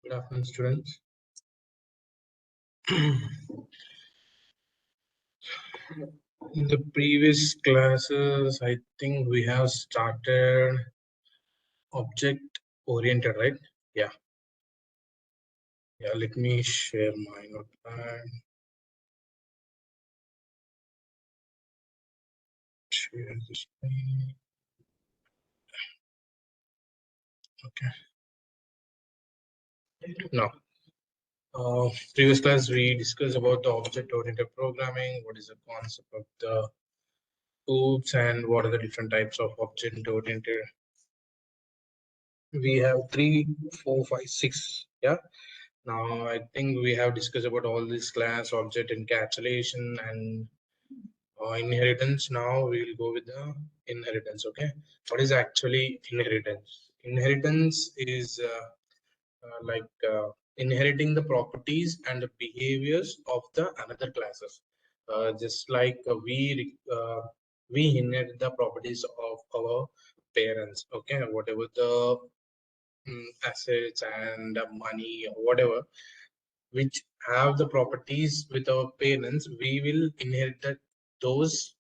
Good afternoon, students. In the previous classes, I think we have started object oriented, right? Yeah. Yeah, let me share my notepad. Share the screen. Okay. Now, previous class we discussed about the object oriented programming. What is the concept of the OOPs and what are the different types of object oriented? We have 3, 4, 5, 6. Yeah. Now, I think we have discussed about all this class, object encapsulation and inheritance. Now we will go with the inheritance. Okay. What is actually inheritance? Inheritance is inheriting the properties and the behaviors of the another classes. Just like we inherit the properties of our parents. Okay. Whatever the assets and money or whatever which have the properties with our parents, we will inherit those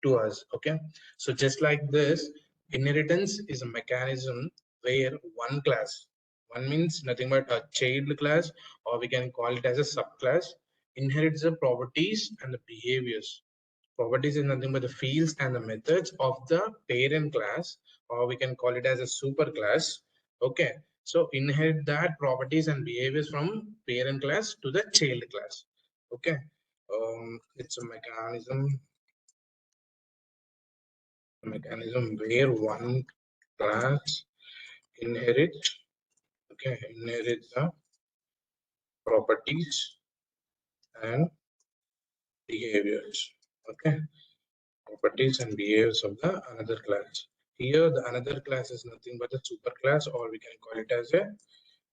to us. Okay, so just like this, inheritance is a mechanism where one means nothing but a child class, or we can call it as a subclass, inherits the properties and the behaviors. Properties is nothing but the fields and the methods of the parent class, or we can call it as a super class. Okay, so inherit that properties and behaviors from parent class to the child class. Okay, it's a mechanism where one class inherits, okay, inherits the properties and behaviors. Okay, properties and behaviors of the another class. Here, the another class is nothing but a super class, or we can call it as a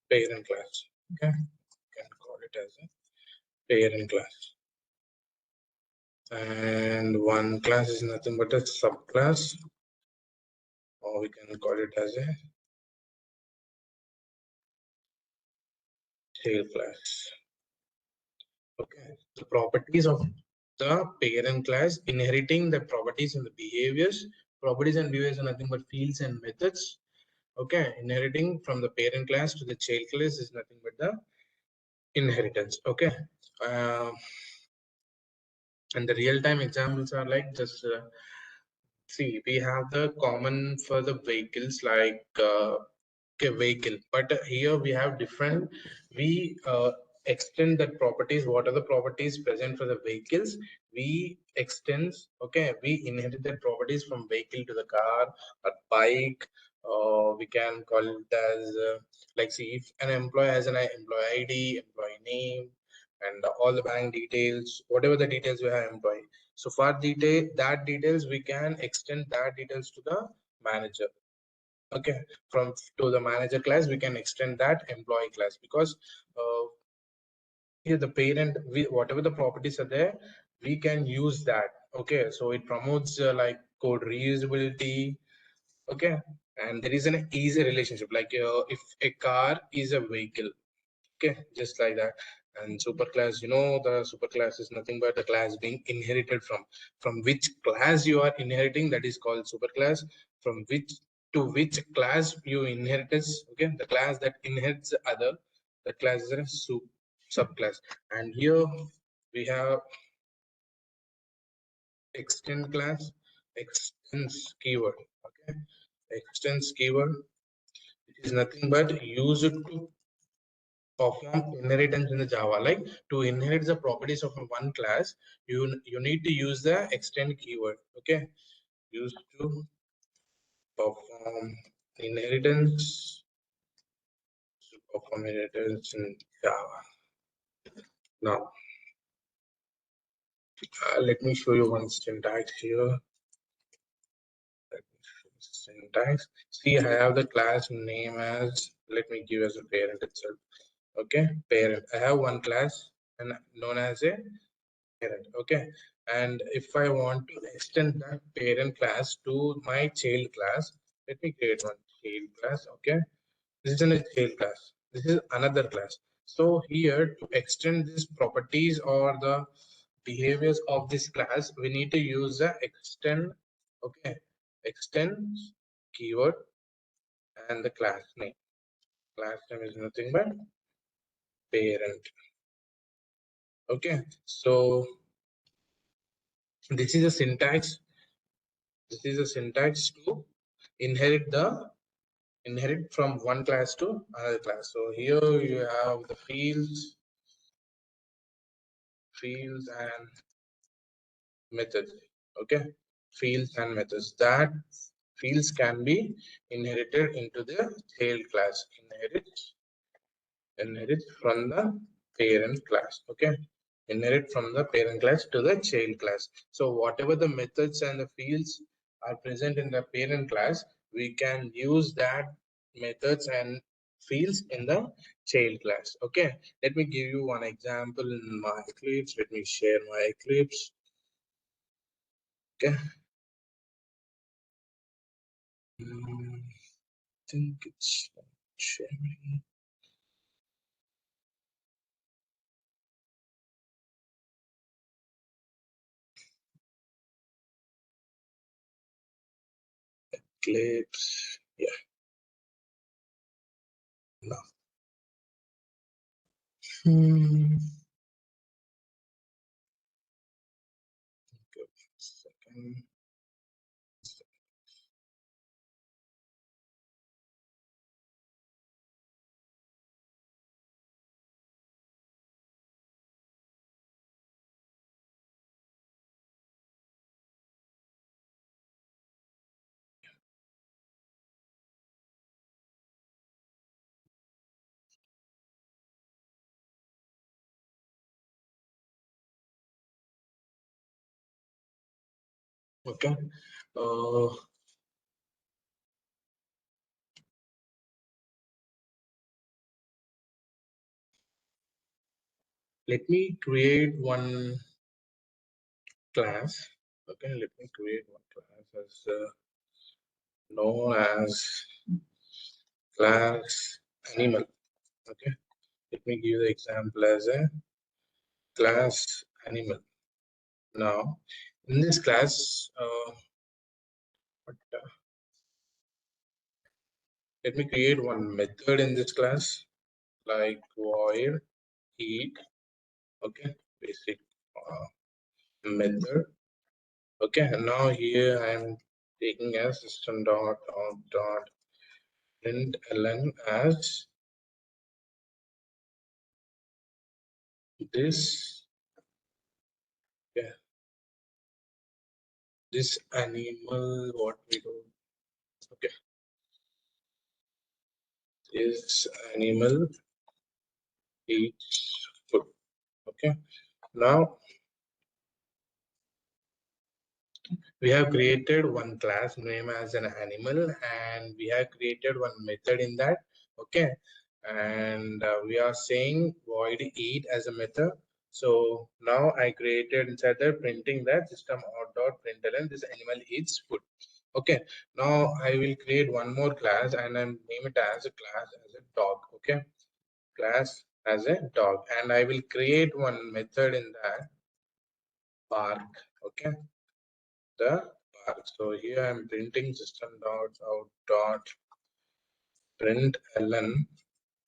parent class. Okay, we can call it as a parent class. And one class is nothing but a subclass, or we can call it as a tail class. Okay, the properties of the parent class, inheriting the properties and the behaviors. Properties and behaviors are nothing but fields and methods. Okay, inheriting from the parent class to the child class is nothing but the inheritance. Okay, and the real-time examples are like just see, we have the common for the vehicles like vehicle, but here we have different. We extend that properties. What are the properties present for the vehicles? We extend. Okay, we inherit the properties from vehicle to the car or bike. We can call it as like, see, if an employee has an employee ID, employee name, and all the bank details, whatever the details we have employee. So for that details, we can extend that details to the manager. Okay, from to the manager class, we can extend that employee class, because here the parent, whatever the properties are there, we can use that. Okay, so it promotes like code reusability. Okay, and there is an easy relationship, like if a car is a vehicle. Okay, just like that. And superclass, the superclass is nothing but the class being inherited from which class you are inheriting, that is called superclass. From which to which class you inherit. Okay, the class that inherits the other, the class is a subclass. And here we have extend class, extends keyword. Okay, extends keyword, which is nothing but used to perform inheritance in the Java. Like, to inherit the properties of one class, you need to use the extend keyword. Okay, used to perform inheritance, in Java. Now, let me show you one syntax here. Syntax. See, I have the class name as, let me give as a parent itself. Okay, parent. I have one class and known as a parent. Okay, and if I want to extend that parent class to my child class, let me create one child class. Okay, this is a child class. This is another class. So here, to extend these properties or the behaviors of this class, we need to use the extend. Okay, extend keyword and the class name. Class name is nothing but parent. Okay, so this is a syntax. This is a syntax to inherit from one class to another class. So here you have the fields and methods. Okay, fields and methods. That fields can be inherited into the child class. Inherit from the parent class. Okay, inherit from the parent class to the child class. So whatever the methods and the fields are present in the parent class, we can use that methods and fields in the child class. Okay, let me give you one example in my Eclipse. Let me share my Eclipse. Okay, I think it's sharing. Eclipse. Yeah, no. Hmm. Okay, second. Okay. Uh, Let me create one class. Okay, let me create one class as known as class animal. Okay, let me give the example as a class animal. Now, in this class, what, let me create one method in this class, like void eat. Okay, basic method. Okay, and now here I am taking as system dot print ln as this. Yeah, this animal, what we do. Okay, this animal eats food. Okay, now we have created one class name as an animal, and we have created one method in that. Okay, and we are saying void eat as a method. So now I created inside there printing that system out dot println this animal eats food. Okay, now I will create one more class and then name it as a class as a dog. Okay, class as a dog, and I will create one method in that park. Okay, the park. So here I'm printing system dot out dot println.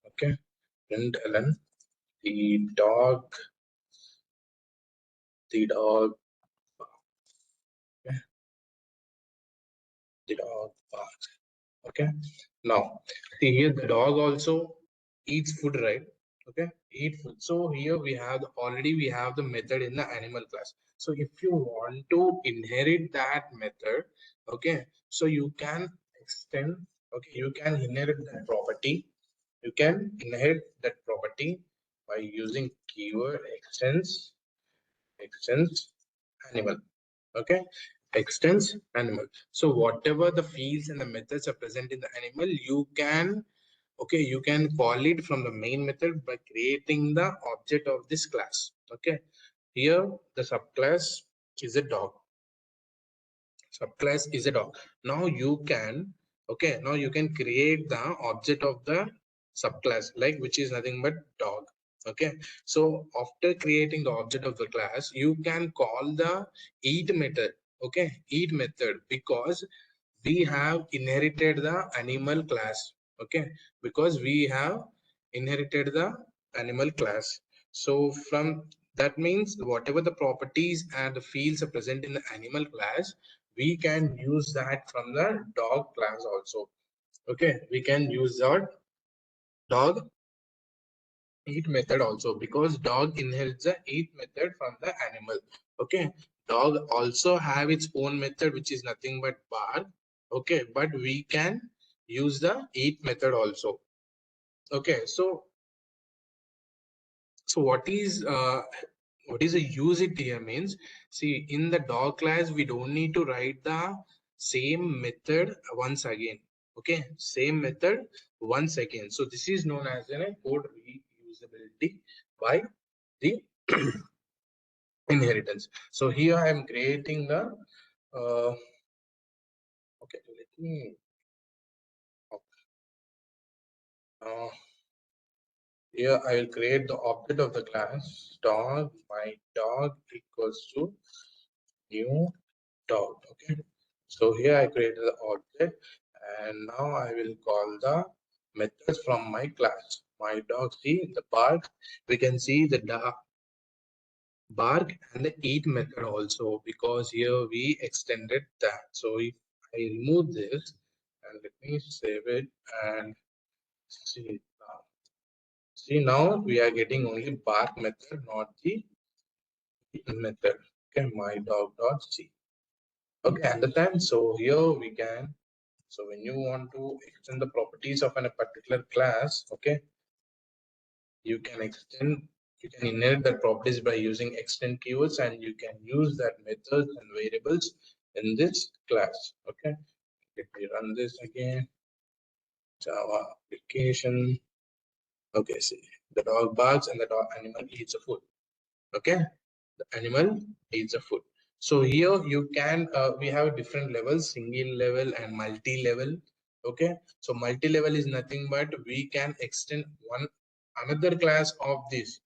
Okay, println the dog, the dog, okay, the dog barks. Okay, now see here the dog also eats food, right? Okay, eat food. So here we have already we have the method in the animal class. So if you want to inherit that method, okay, so you can extend. Okay, you can inherit that property. You can inherit that property by using keyword extends animal. Okay, extends animal. So whatever the fields and the methods are present in the animal, you can, okay, you can call it from the main method by creating the object of this class. Okay, here the subclass is a dog. Subclass is a dog. Now you can, okay, now you can create the object of the subclass, like which is nothing but dog. Okay, so after creating the object of the class, you can call the eat method. Okay, eat method, because we have inherited the animal class. Okay, because we have inherited the animal class. So from that means whatever the properties and the fields are present in the animal class, we can use that from the dog class also. Okay, we can use that dog eat method also, because dog inherits the eat method from the animal. Okay, dog also have its own method, which is nothing but bark. Okay, but we can use the eat method also. Okay, so what is a use it here means, see, in the dog class we don't need to write the same method once again. Okay, same method once again. So this is known as a code reusability by the inheritance. So here I am creating the okay, let me uh, here I will create the object of the class dog. My dog equals to new dog. Okay, so here I created the object, and now I will call the methods from my class. My dog, see the bark, we can see the bark and the eat method also, because here we extended that. So if I remove this and let me save it and see now. See, now we are getting only bark method, not the eat method. Okay, my dog dot c. Okay, understand? So here we can, so when you want to extend the properties of a particular class, okay, you can extend, you can inherit the properties by using extend keywords, and you can use that methods and variables in this class. Okay, let me run this again. Java application. Okay, see, the dog barks and the dog animal eats a food. Okay, the animal eats a food. So here you can we have different levels, single level and multi-level. Okay, so multi-level is nothing but we can extend one another class of this.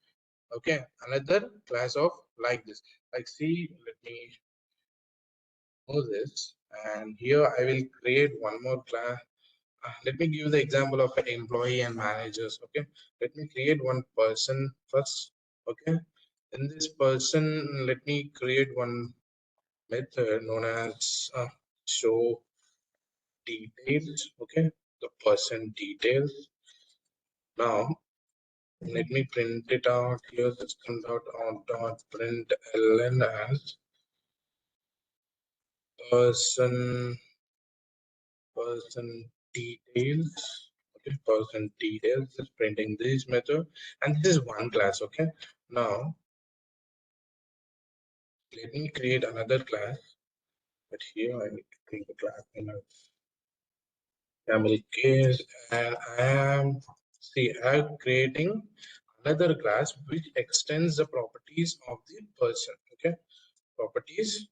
Okay, another class of like this, like see, let me know this, and here I will create one more class. Let me give the example of an employee and managers. Okay, let me create one person first. Okay, in this person let me create one method known as show details. Okay, the person details. Now let me print it out here. System dot print ln as person details. Okay, person details is printing this method, and this is one class. Okay, now let me create another class, but here I need to create a class in a family case, and I am, see, I'm creating another class which extends the properties of the person. Okay, properties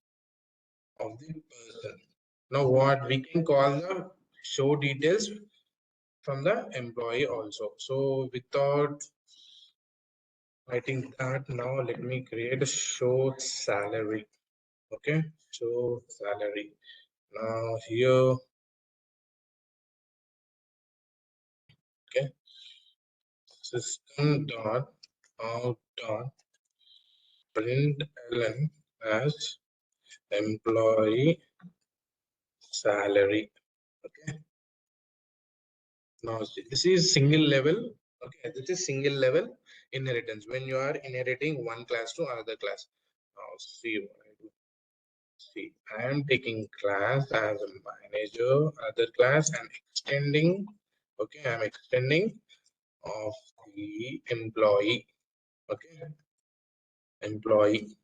of the person. Now what we can call the show details from the employee also. So without writing that, now let me create a show salary. Okay, show salary. Now here, okay, system dot out dot println as employee salary. Okay, now this is single level. Okay, this is single level inheritance when you are inheriting one class to another class. Now see what I do. See, I am taking class as a manager, other class, and extending. Okay, I'm extending of the employee. Okay, employee.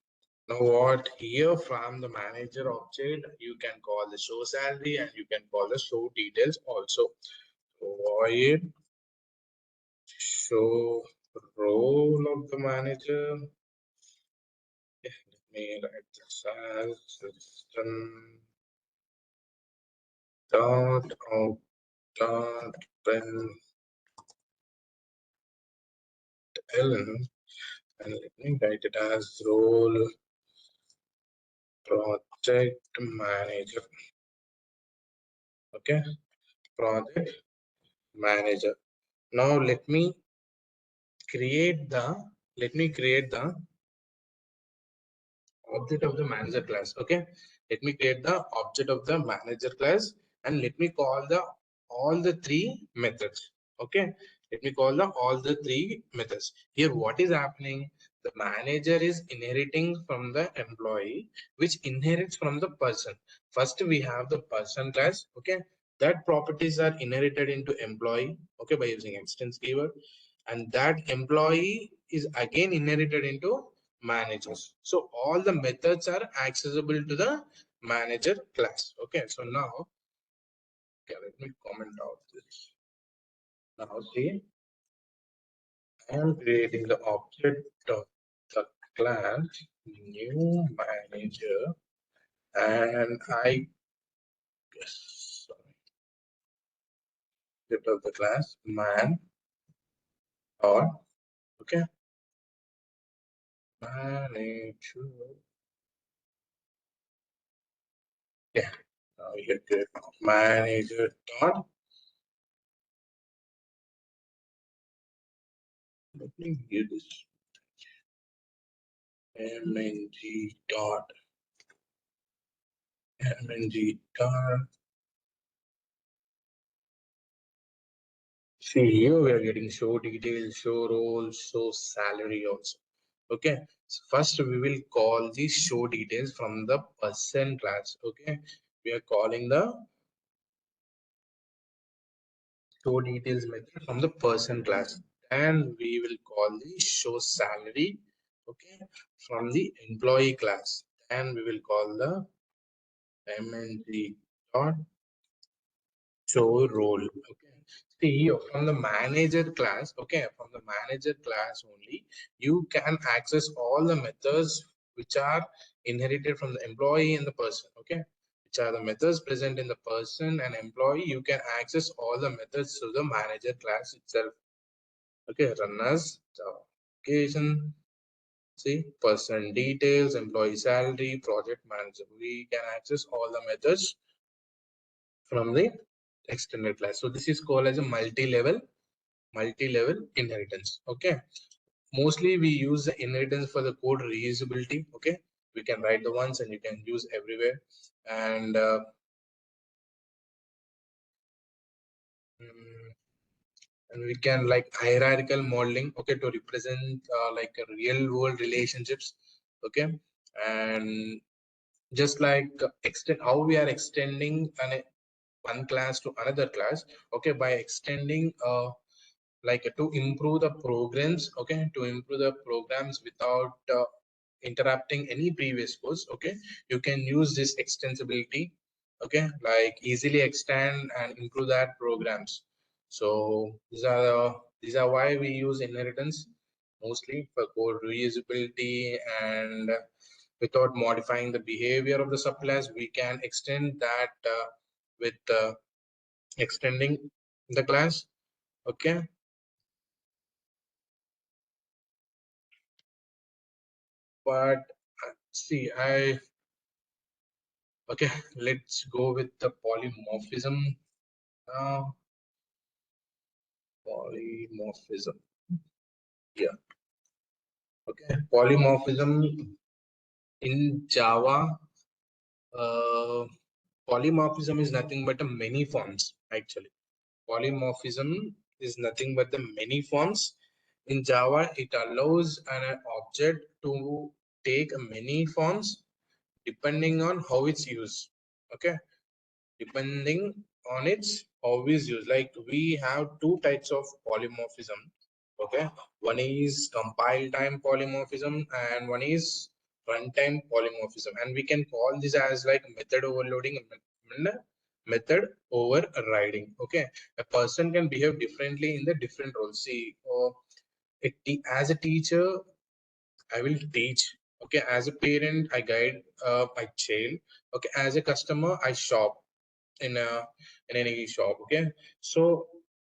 Now what, here from the manager object you can call the show salary, and you can call the show details also. So void show role of the manager. Yeah, let me write this as system dot out dot println ln, and let me write it as role project manager. Okay, project manager. Now let me create the object of the manager class. Okay, let me create the object of the manager class, and let me call the all the three methods. Okay, let me call the all the three methods. Here what is happening, the manager is inheriting from the employee, which inherits from the person. First we have the person class. Okay, that properties are inherited into employee, okay, by using extends keyword, and that employee is again inherited into managers. So all the methods are accessible to the manager class. Okay, so now, okay, let me comment out this. Now see, I am creating the object of the class new manager, and I guess object of the class man, or okay, manager. Yeah, now you get manager dot. Let me give this mng dot mng dot. See, here we are getting show details, show roles, show salary also. Okay, so first we will call the show details from the person class. Okay, we are calling the show details method from the person class, and we will call the show salary, okay, from the employee class, and we will call the mng dot show role. Okay, see here from the manager class. Okay, from the manager class only you can access all the methods which are inherited from the employee and the person. Okay, which are the methods present in the person and employee. You can access all the methods to the manager class itself. Okay, runners, application, see person details, employee salary, project manager. We can access all the methods from the extended class. So this is called as a multi-level inheritance. Okay, mostly we use the inheritance for the code reusability. Okay, we can write the ones and you can use everywhere, and mm, and we can like hierarchical modeling, okay, to represent like a real world relationships. Okay, and just like extend how we are extending one class to another class. Okay, by extending like to improve the programs. Okay, to improve the programs without interrupting any previous course. Okay, you can use this extensibility. Okay, like easily extend and improve that programs. So these are why we use inheritance mostly for code reusability, and without modifying the behavior of the subclass we can extend that with extending the class. Okay, but see, okay, let's go with the polymorphism. Uh, polymorphism. Yeah. Okay. Polymorphism in Java. Uh, Polymorphism is nothing but a many forms. Actually, polymorphism is nothing but the many forms. In Java, it allows an object to take many forms depending on how it's used. Okay, depending on its always use. Like we have two types of polymorphism. Okay, one is compile time polymorphism and one is runtime polymorphism, and we can call this as like method overloading and method overriding. Okay, a person can behave differently in the different roles. See, as a teacher I will teach. Okay, as a parent I guide my child. Okay, as a customer I shop in a in any shop. Okay, so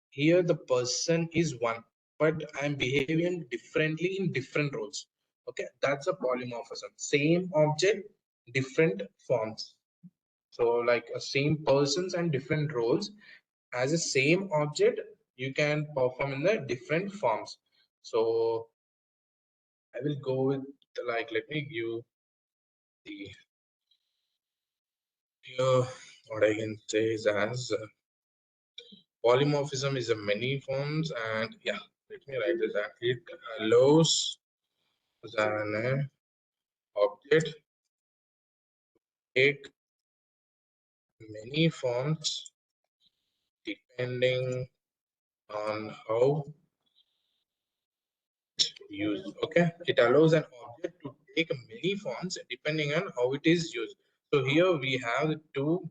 here the person is one, but I'm behaving differently in different roles. Okay, that's a polymorphism. Same object, different forms. So like a same persons and different roles as a same object, you can perform in the different forms. So I will go with like, let me give the here what I can say is as polymorphism is a many forms, and yeah, let me write this that it allows an object take many forms depending on how used. Okay, it allows an object to take many forms depending on how it is used. So here we have the two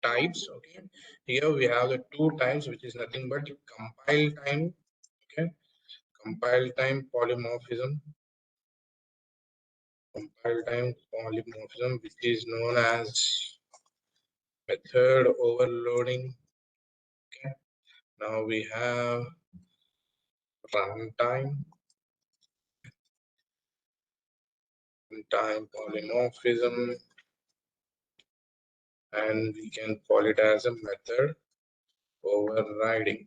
types. Okay, here we have the two types, which is nothing but compile time. Okay, compile time polymorphism, compile time polymorphism, which is known as method overloading. Okay, now we have runtime, runtime polymorphism, and we can call it as a method overriding.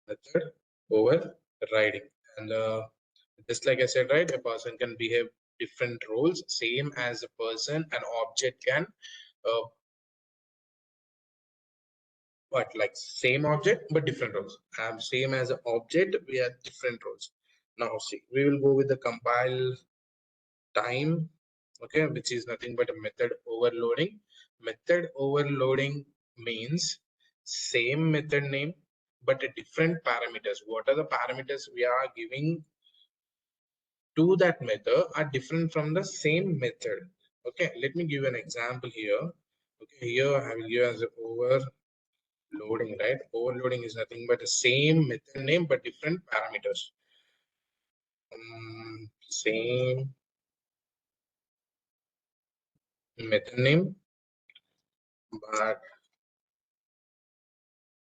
Method overriding. And just like I said, right, a person can behave different roles, same as a person. An object can uh, but like same object but different roles. Same as an object, we have different roles. Now see, we will go with the compile time. Okay, which is nothing but a method overloading. Method overloading means same method name but a different parameters. What are the parameters we are giving to that method are different from the same method. Okay, let me give an example here. Okay, here I will give as overloading, right? Overloading is nothing but the same method name but different parameters. Same method name but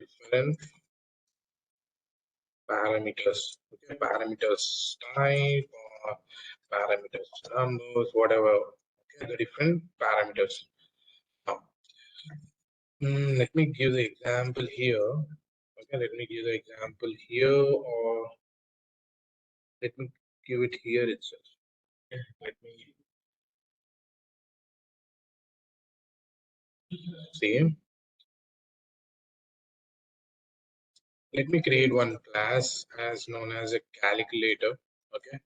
different parameters. Okay, parameters type or parameters numbers, whatever. Okay, the different parameters. Now, let me give the example here. Okay, let me give the example here, or let me give it here itself. Okay, let me see. Let me create one class as known as a calculator. Okay,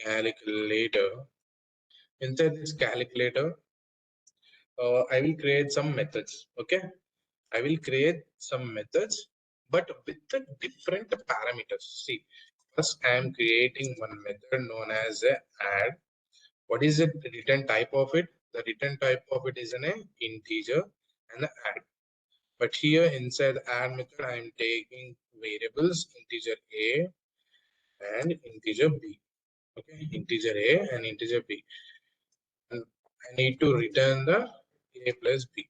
calculator. Inside this calculator, I will create some methods. Okay, I will create some methods, but with the different parameters. See, first I am creating one method known as a add. What is the return type of it? The return type of it is an integer and the add. But here inside the add method, I am taking variables integer a and integer b. Okay, integer a and integer b. And I need to return the a plus b.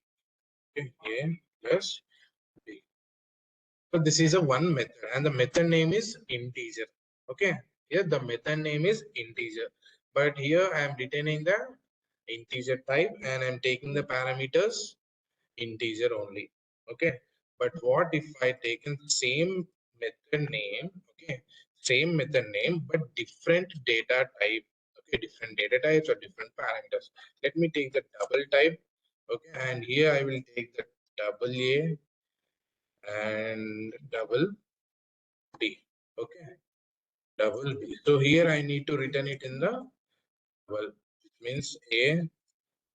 Okay, a plus b. So this is a one method, and the method name is integer. Okay, here the method name is integer, but here I am retaining the integer type and I'm taking the parameters integer only. Okay, but what if I taken same method name? Okay, same method name but different data type. Okay, different data types or different parameters. Let me take the double type. Okay, and here I will take the double a and double b. Okay, double b. So here I need to return it in the double, which means a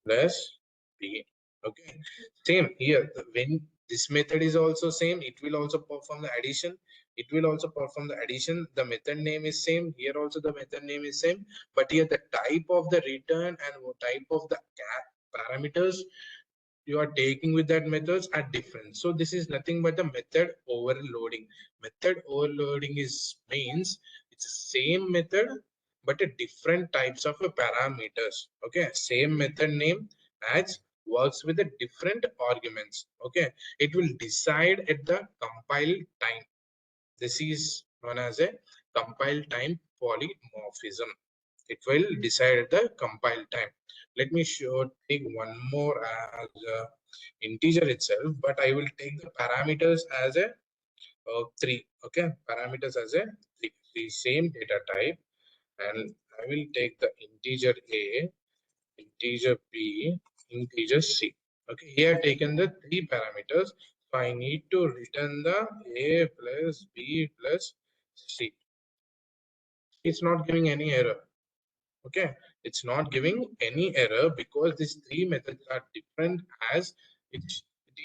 plus b. Okay, same here. When this method is also same, it will also perform the addition. It will also perform the addition. The method name is same. Here also the method name is same, but here the type of the return and type of the parameters you are taking with that methods are different. So this is nothing but the method overloading. Method overloading is means it's the same method but a different types of parameters. Okay, same method name as works with the different arguments. Okay, it will decide at the compile time. This is known as a compile time polymorphism. It will decide the compile time. Let me take one more as integer itself, but I will take the parameters as a 3. Okay, parameters as a 3, the same data type, and I will take the integer a, integer b, integer c. Okay, here I taken the 3 parameters, so I need to return the a plus b plus c. It's not giving any error. Okay, it's not giving any error because these 3 methods are different, as it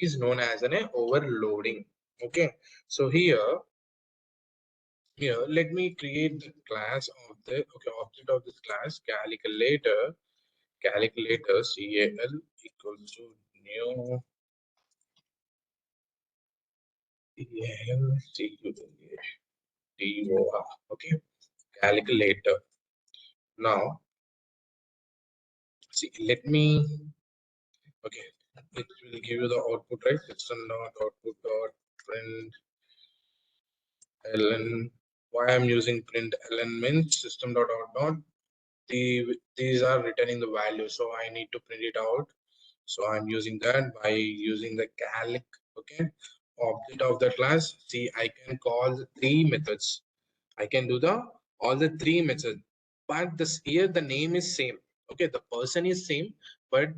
is known as an overloading. Okay, so here let me create the class of the object of this class, calculator cal equals to new calculator. Okay, calculator. Now see, let me, okay, it will give you the output, right? System dot output dot print ln. Why I'm using print ln means system dot out dot, these are returning the value, so I need to print it out. So I'm using that by using the calc. Okay, object of the class. See, I can call the 3 methods. I can do the all the 3 methods, but this here the name is same. Okay, the person is same, but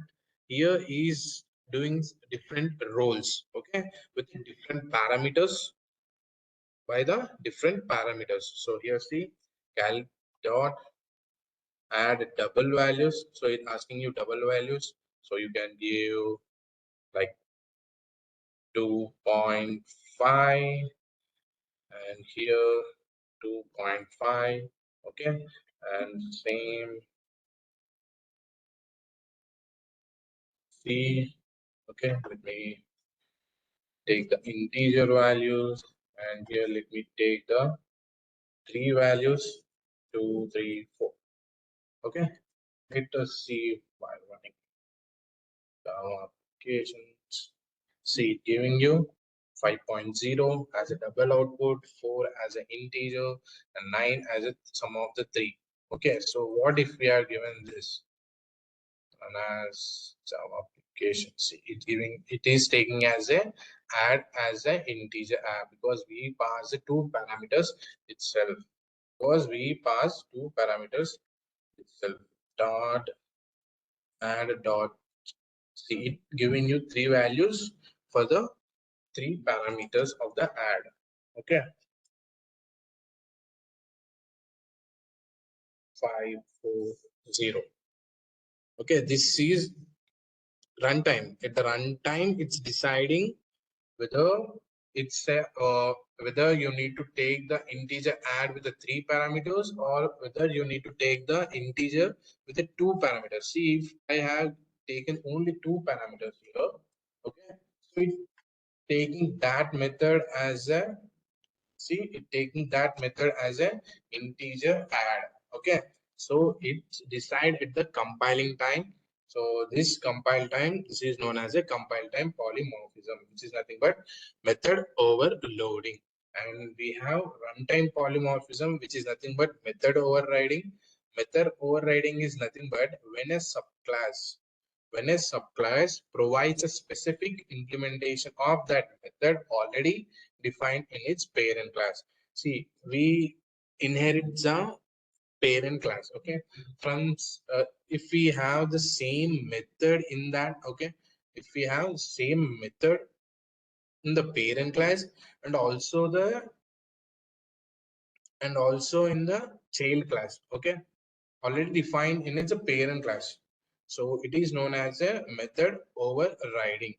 here is doing different roles. Okay, with different parameters, by the different parameters. So here see, cal dot add double values, so it's asking you double values, so you can give like 2.5 and here 2.5. Okay, and same C. Okay, let me take the integer values, and here let me take the 3 values, 2, 3, 4. Okay, let us see while running the applications. See, giving you 5.0 as a double output, 4 as an integer, and 9 as a sum of the 3. Okay, so what if we are given this and as Java application? See, it is taking as a add as an integer because we pass the 2 parameters itself. Because we pass 2 parameters itself. Dot add dot, see, it giving you 3 values for the 3 parameters of the add. Okay, 540. Okay, this is runtime. At the runtime, it's deciding whether it's a whether you need to take the integer add with the 3 parameters, or whether you need to take the integer with the 2 parameters. See, if I have taken only 2 parameters here, okay, so it taking that method as a, see, it taking that method as a integer add. Okay, so it's decide at the compiling time. So this compile time, this is known as a compile time polymorphism, which is nothing but method overloading. And we have runtime polymorphism, which is nothing but method overriding. Method overriding is nothing but when a subclass provides a specific implementation of that method already defined in its parent class. See, we inherit the parent class. Okay, from if we have the same method in that, okay, if we have same method in the parent class, and also in the child class, okay, already defined in its a parent class, so it is known as a method overriding.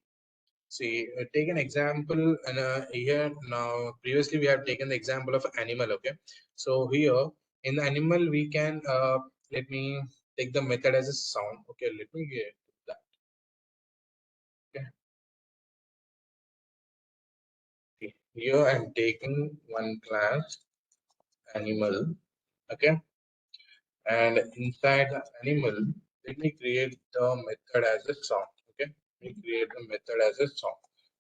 See, take an example, and here now previously we have taken the example of animal. Okay, so here in the animal we can let me take the method as a sound. Okay, let me get that. Okay, okay. Here I'm taking one class animal. Okay, and inside the animal, let me create the method as a sound. Okay, let me create the method as a sound.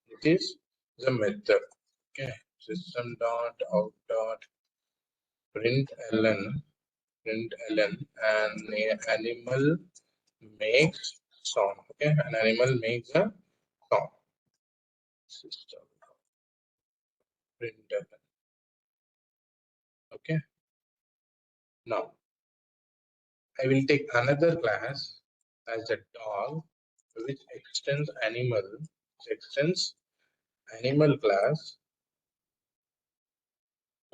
It is the method. Okay, system dot out dot println and animal makes sound. Okay, an animal makes a sound. System println. Okay, now I will take another class as a dog which extends animal class.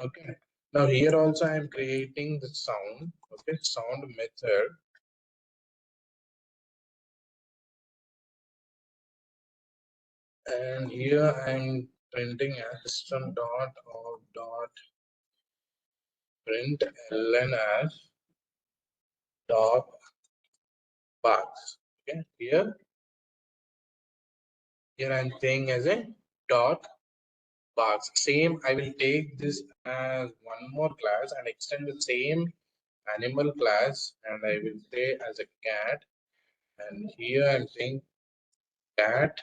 Okay, now here also I am creating the sound. Okay, sound method, and here I am printing as system dot out dot print ln as dog barks. Okay, here I am saying as a dot barks. Same, I will take this as one more class and extend the same animal class, and I will say as a cat, and here I'm saying cat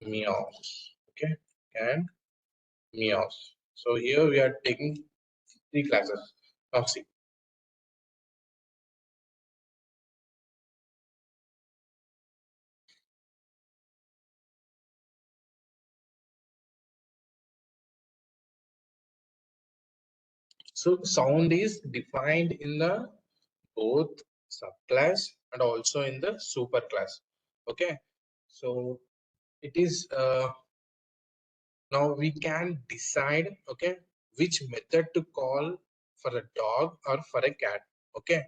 meows. Okay, cat meows. So here we are taking three classes. Now see. So sound is defined in the both subclass and also in the superclass. Okay, so it is now we can decide, okay, which method to call for a dog or for a cat. Okay,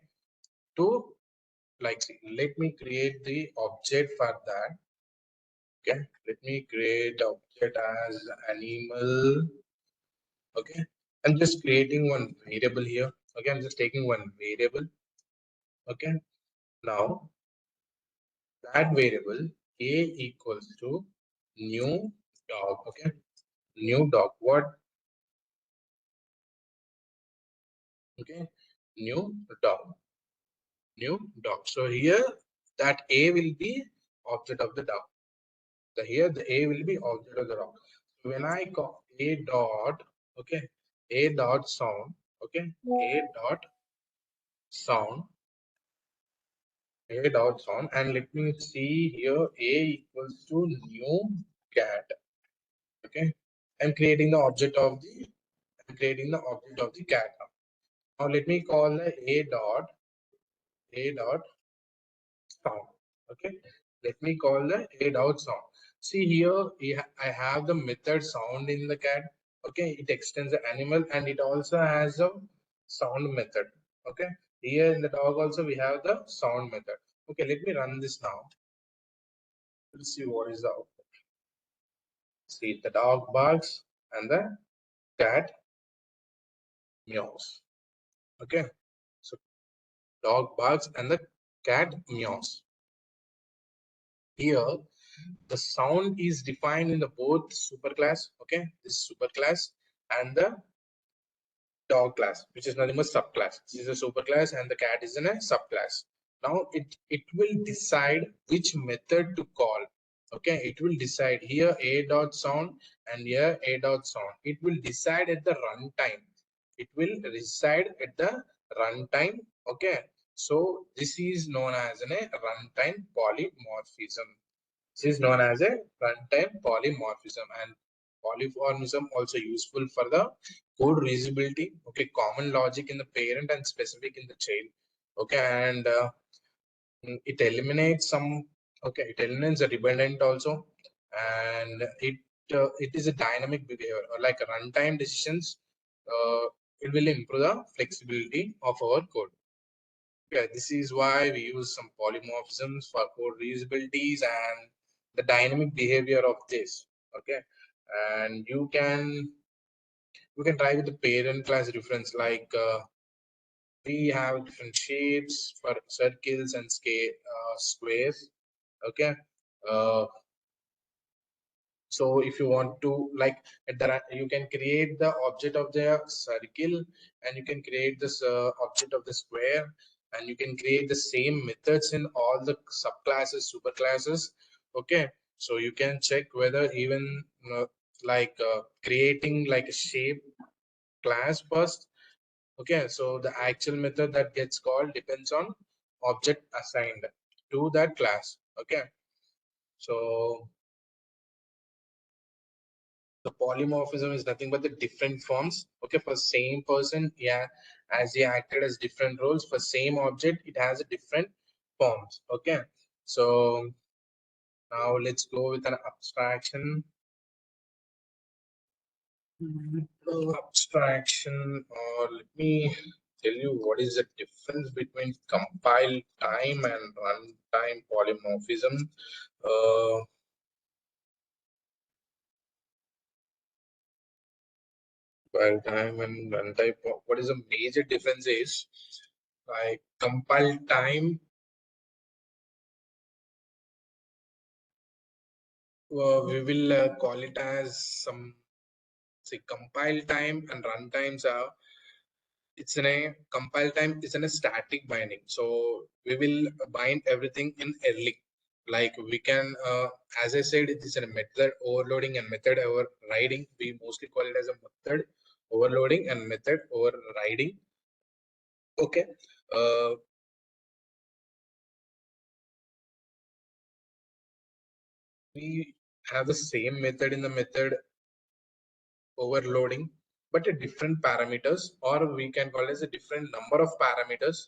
to like see, let me create the object for that. Okay, let me create object as animal. Okay, I'm just creating one variable here. Okay, I'm just taking one variable. Okay, now that variable a equals to new dog. Okay, new dog. What? Okay, new dog, new dog. So here that a will be object of the dog. So here the a will be object of the dog. So when I call a dot, okay, a dot sound, okay, a dot sound, a dot sound, and let me see here a equals to new cat. Okay, I'm creating the object of the cat now. Now let me call the a dot sound. Okay, let me call the a dot sound. See here I have the method sound in the cat. Okay, it extends the animal and it also has a sound method. Okay, here in the dog also we have the sound method. Okay, let me run this now. Let's see what is the output. See, the dog barks and the cat meows. Okay, so dog barks and the cat meows. Here the sound is defined in the both superclass. Okay, this superclass and the dog class, which is nothing but subclass. This is a superclass and the cat is in a subclass. Now it will decide which method to call. Okay, it will decide here a dot sound and here a dot sound. It will decide at the runtime. It will reside at the runtime. Okay, so this is known as a runtime polymorphism. This is known as a runtime polymorphism, and polymorphism also useful for the code reusability. Okay, common logic in the parent and specific in the child. Okay, and it eliminates some. Okay, it eliminates the redundant also, and it is a dynamic behavior or like runtime decisions. It will improve the flexibility of our code. Yeah, this is why we use some polymorphisms for code reusabilities and the dynamic behavior of this. Okay, and you can try with the parent class reference, like we have different shapes for circles and squares. Okay, uh, so if you want to like you can create the object of the circle and you can create this object of the square, and you can create the same methods in all the subclasses, superclasses. Okay, so you can check whether even like creating like a shape class first. Okay, so the actual method that gets called depends on object assigned to that class. Okay, so the polymorphism is nothing but the different forms. Okay, for same person, yeah, as he acted as different roles for same object, it has a different forms. Okay, so now let's go with an abstraction. Abstraction, or let me tell you what is the difference between compile time and runtime polymorphism. Uh, Compile time and runtime, what is the major difference is like compile time, we will call it as some, say, compile time and runtimes are, it's in a compile time is in a static binding, so we will bind everything in early, like we can as I said, it is a method overloading and method overriding. We mostly call it as a method overloading and method overriding. Okay, uh, we have the same method in the method overloading, but a different parameters, or we can call it as a different number of parameters,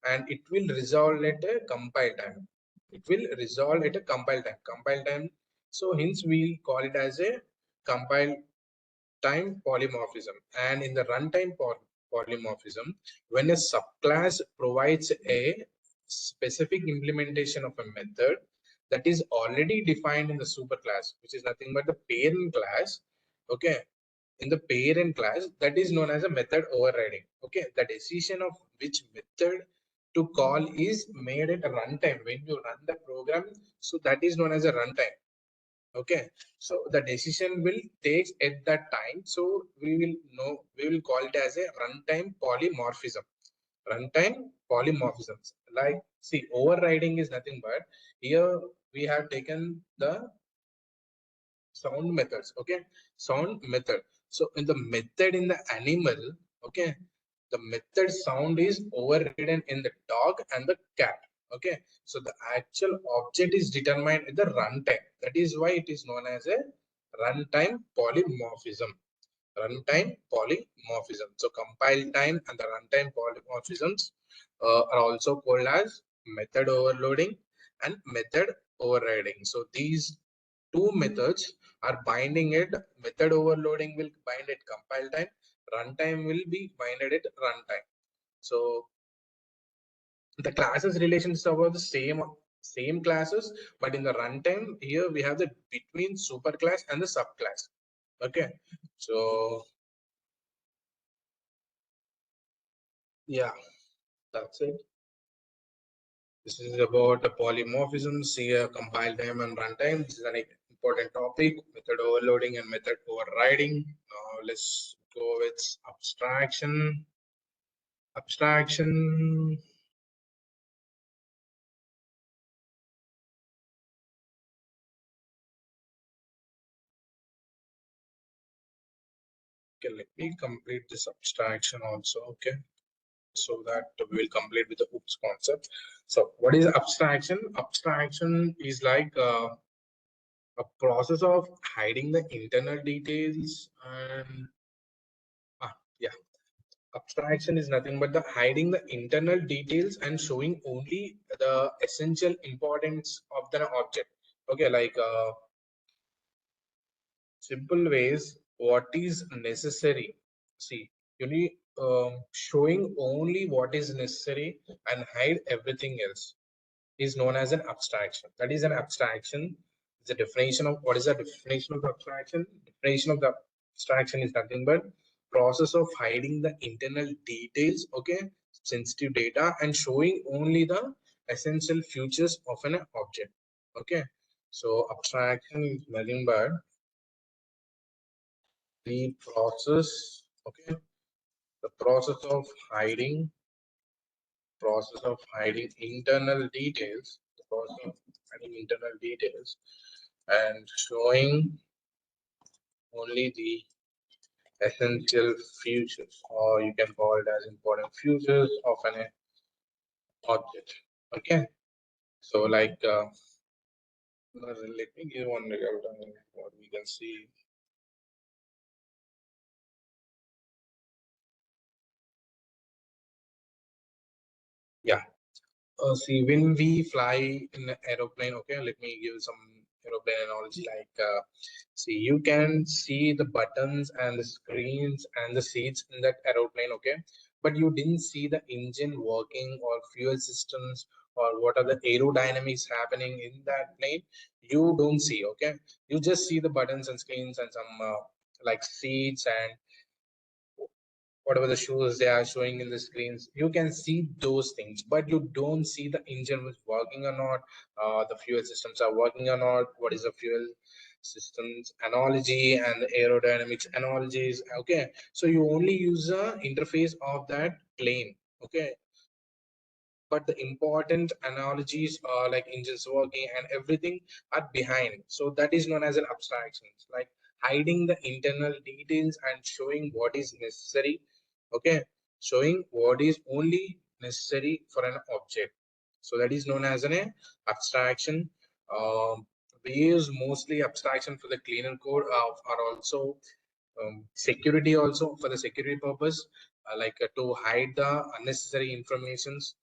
and it will resolve at a compile time. It will resolve at a compile time. Compile time. So hence we call it as a compile time polymorphism. And in the runtime polymorphism, when a subclass provides a specific implementation of a method that is already defined in the superclass, which is nothing but the parent class. Okay, in the parent class, that is known as a method overriding. Okay, the decision of which method to call is made at a runtime when you run the program, so that is known as a runtime. Okay, so the decision will take at that time, so we will call it as a runtime polymorphism. Runtime polymorphisms, like, see, overriding is nothing but, here we have taken the sound methods. Okay, sound method. So in the method in the animal, okay, the method sound is overridden in the dog and the cat. Okay, so the actual object is determined in the runtime. That is why it is known as a runtime polymorphism. Runtime polymorphism. So compile time and the runtime polymorphisms are also called as method overloading and method overriding. So these two methods are binding it. Method overloading will bind at compile time. Runtime will be binded at runtime. So the classes relations are the same classes, but in the runtime here we have the between superclass and the subclass. Okay, so yeah, that's it. This is about the polymorphisms here, compile time and runtime. This is an important topic, method overloading and method overriding. Now let's go with abstraction. Abstraction. Okay, let me complete this abstraction also. Okay, so that we will complete with the oops concept. So what is abstraction? Abstraction is like a process of hiding the internal details and yeah, abstraction is nothing but the hiding the internal details and showing only the essential importance of the object. Okay, like simple ways, what is necessary. See, you need showing only what is necessary and hide everything else is known as an abstraction. That is an abstraction. The definition of what is the definition of the abstraction? Definition of the abstraction is nothing but process of hiding the internal details, okay, sensitive data, and showing only the essential features of an object. Okay, so abstraction is nothing but the process, okay, the process of hiding internal details, the process of hiding internal details and showing only the essential features, or you can call it as important features of an object. Okay, so like let me give one example what we can see. Yeah. See, when we fly in an aeroplane, okay, let me give some aeroplane analogy. Like, see, you can see the buttons and the screens and the seats in that aeroplane, okay, but you didn't see the engine working or fuel systems or what are the aerodynamics happening in that plane. You don't see, okay. You just see the buttons and screens and some like seats and whatever the shows they are showing in the screens. You can see those things, but you don't see the engine was working or not, the fuel systems are working or not, what is the fuel systems analogy and the aerodynamics analogies. Okay, so you only use the interface of that plane. Okay, but the important analogies are like engines working and everything are behind. So that is known as an abstraction, like hiding the internal details and showing what is necessary. Okay, showing what is only necessary for an object. So that is known as an abstraction. We use mostly abstraction for the cleaner code, are also security, also for the security purpose, like to hide the unnecessary informations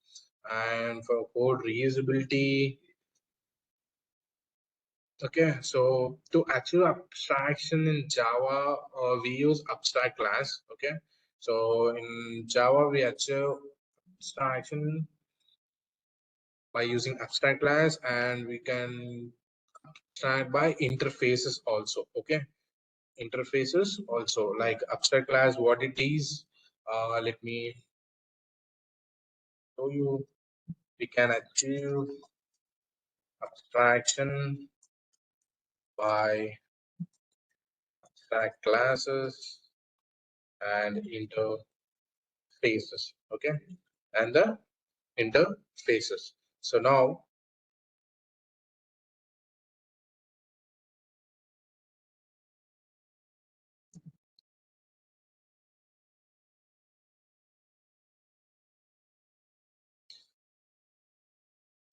and for code reusability. Okay, so to achieve abstraction in Java, we use abstract class. Okay, so in Java we achieve abstraction by using abstract class, and we can abstract by interfaces also. Okay, interfaces also, like abstract class what it is. Let me show you. We can achieve abstraction by abstract classes and interfaces. Okay, and the interfaces. So now,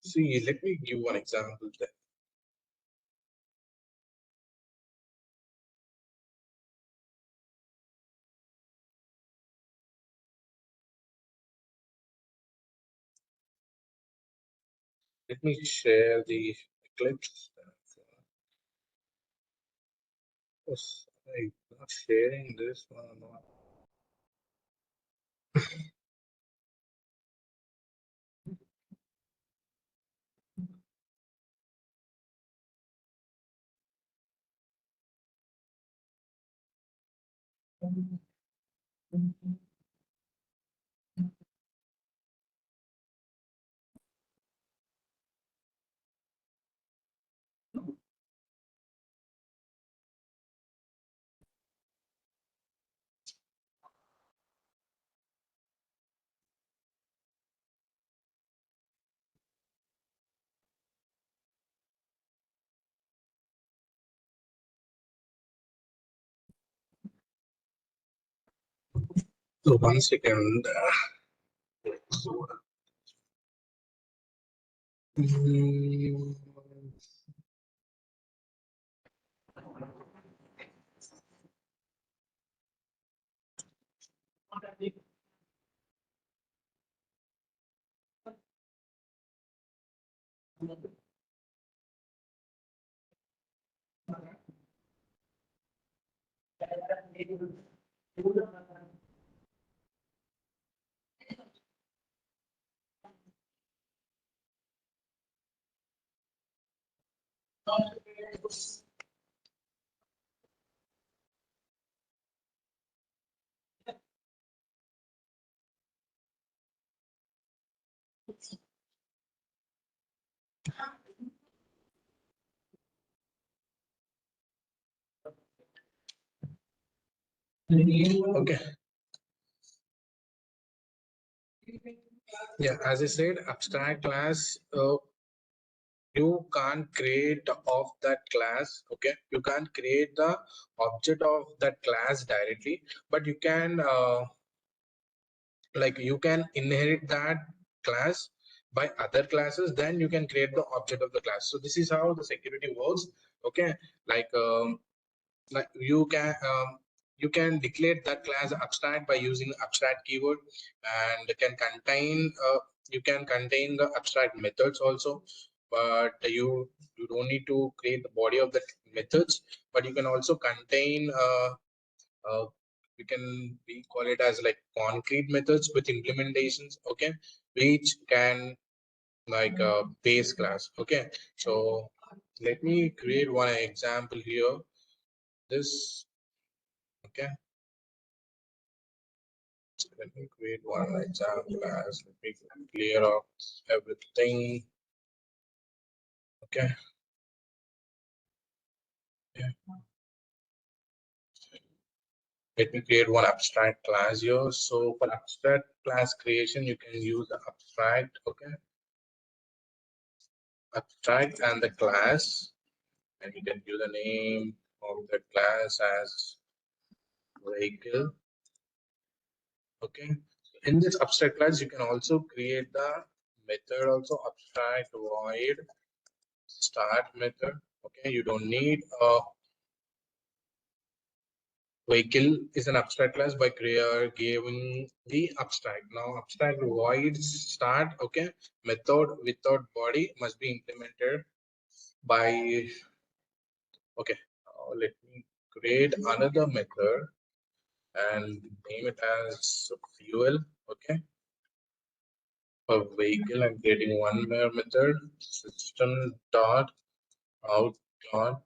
see, let me give one example there. Let me share the Eclipse. Yes, I'm not sharing this one. So 1 second. Mm, okay. Yeah, as I said, abstract class you can't create of that class. Okay, you can't create the object of that class directly, but you can like you can inherit that class by other classes, then you can create the object of the class. So this is how the security works. Okay, like you can declare that class abstract by using abstract keyword, and can contain you can contain the abstract methods also, but you don't need to create the body of the methods, but you can also contain uh, we call it as like concrete methods with implementations. Okay, which can like a base class. Okay, so let me create one example here. This okay, so let me create one example as let me clear up everything. Okay, yeah. Let me create one abstract class here. So for abstract class creation, you can use the abstract. Okay, abstract and the class, and you can give the name of the class as vehicle. Okay, in this abstract class you can also create the method also, abstract void start method. Okay, you don't need a vehicle is an abstract class by giving the abstract. Now abstract void start. Okay, method without body must be implemented by. Okay, let me create another method and name it as fuel. Okay, for vehicle I'm creating one more method, system dot out dot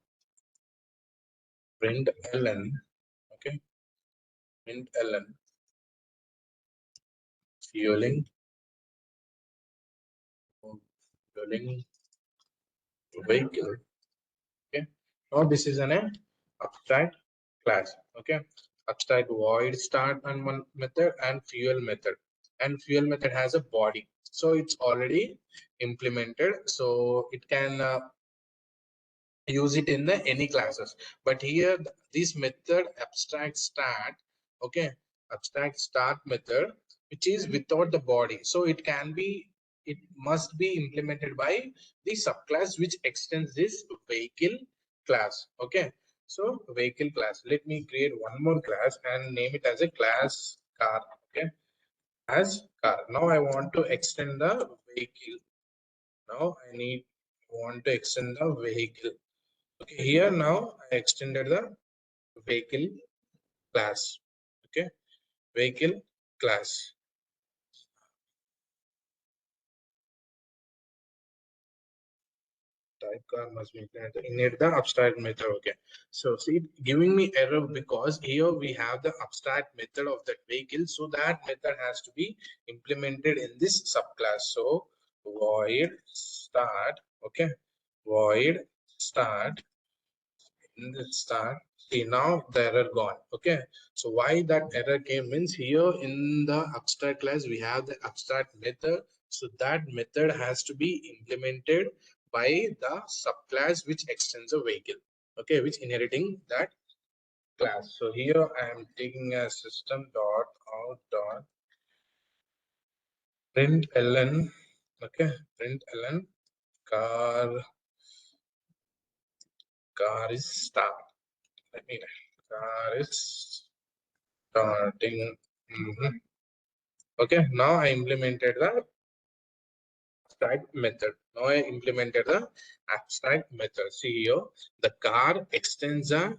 print ln. Okay, print ln fueling, fueling vehicle. Okay, now this is an abstract class. Okay, abstract void start and one method and fuel method, and fuel method has a body, so it's already implemented, so it can use it in the any classes. But here this method abstract start. Okay, abstract start method which is without the body, so it must be implemented by the subclass which extends this vehicle class. Okay, so vehicle class, let me create one more class and name it as a class car. Okay, as car. Now I want to extend the vehicle. Now I want to extend the vehicle. Okay, here now I extended the vehicle class. Okay, vehicle class. Type car must be implemented in it the abstract method. Okay, so see it giving me error because here we have the abstract method of that vehicle, so that method has to be implemented in this subclass. So void start. Okay, void start in the start. See now the error gone. Okay, so why that error came means here in the abstract class we have the abstract method, so that method has to be implemented by the subclass which extends a vehicle. Okay, which inheriting that class. So here I am taking a system dot out dot print ln. Okay, print ln car car is start. Let me car is starting. Okay, now I implemented the abstract method. Now I implemented the abstract method. See here, the car extends a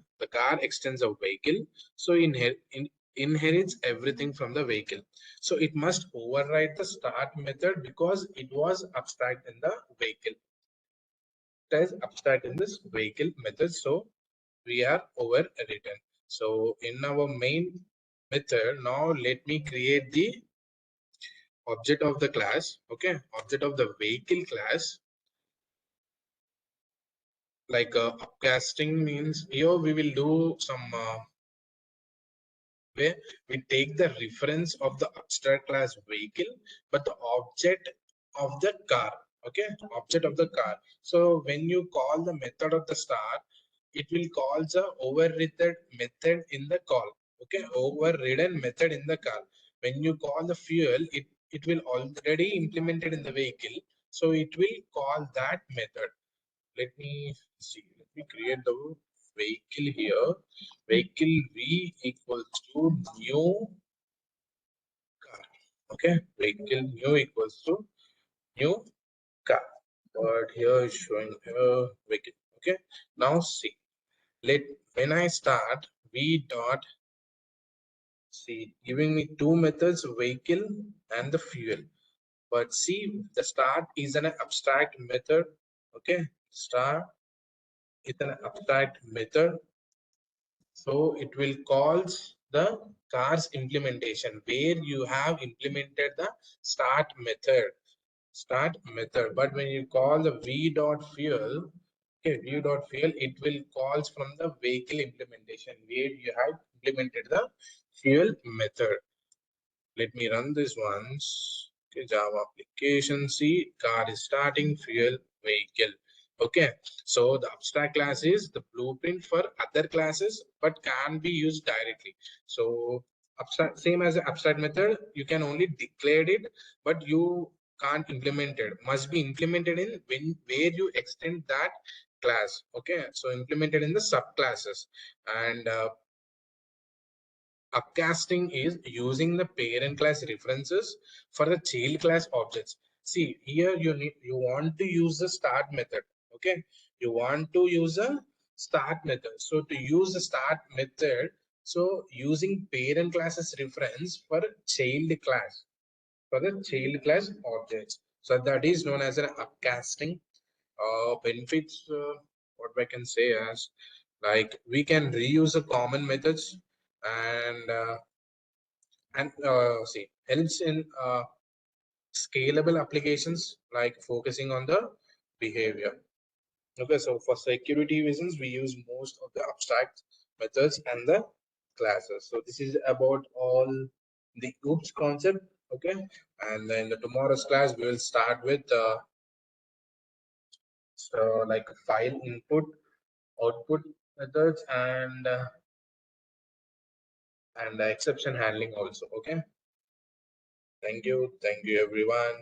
vehicle, so inherits everything from the vehicle. So it must override the start method because it was abstract in the vehicle. It is abstract in this vehicle method, so we are overwritten. So in our main method, now let me create the object of the class. Okay, object of the vehicle class, like upcasting means here we will do some way we take the reference of the abstract class vehicle but the object of the car. Okay, object of the car. So when you call the method of the start, it will call the overridden method in the call. Okay, overridden method in the car. When you call the fuel, it will already implemented in the vehicle, so it will call that method. Let me see. Let me create the vehicle here. Vehicle v equals to new car. Okay, vehicle new equals to new car. But here is showing here vehicle. Okay, now see. Let when I start v dot see giving me two methods, vehicle and the fuel. But see, the start is an abstract method. Okay, start is an abstract method. So it will calls the car's implementation where you have implemented the start method. But when you call the v dot fuel, okay, v dot fuel, it will calls from the vehicle implementation where you have implemented the fuel method. Let me run this once. Okay, Java application C, car is starting, fuel, vehicle. Okay, so the abstract class is the blueprint for other classes, but can be used directly. So abstract, same as the abstract method, you can only declare it, but you can't implement it. Must be implemented in where you extend that class. Okay, so implemented in the subclasses. And upcasting is using the parent class references for the child class objects. See here you want to use the start method. Okay, you want to use a start method. So to use the start method, so using parent class as reference for child class objects. So that is known as an upcasting. Benefits, what I can say as like we can reuse the common methods and see helps in scalable applications like focusing on the behavior. Okay, so for security reasons we use most of the abstract methods and the classes. So this is about all the oops concept. Okay, and then the tomorrow's class we will start with so like file input output methods and exception handling also. Okay, thank you everyone.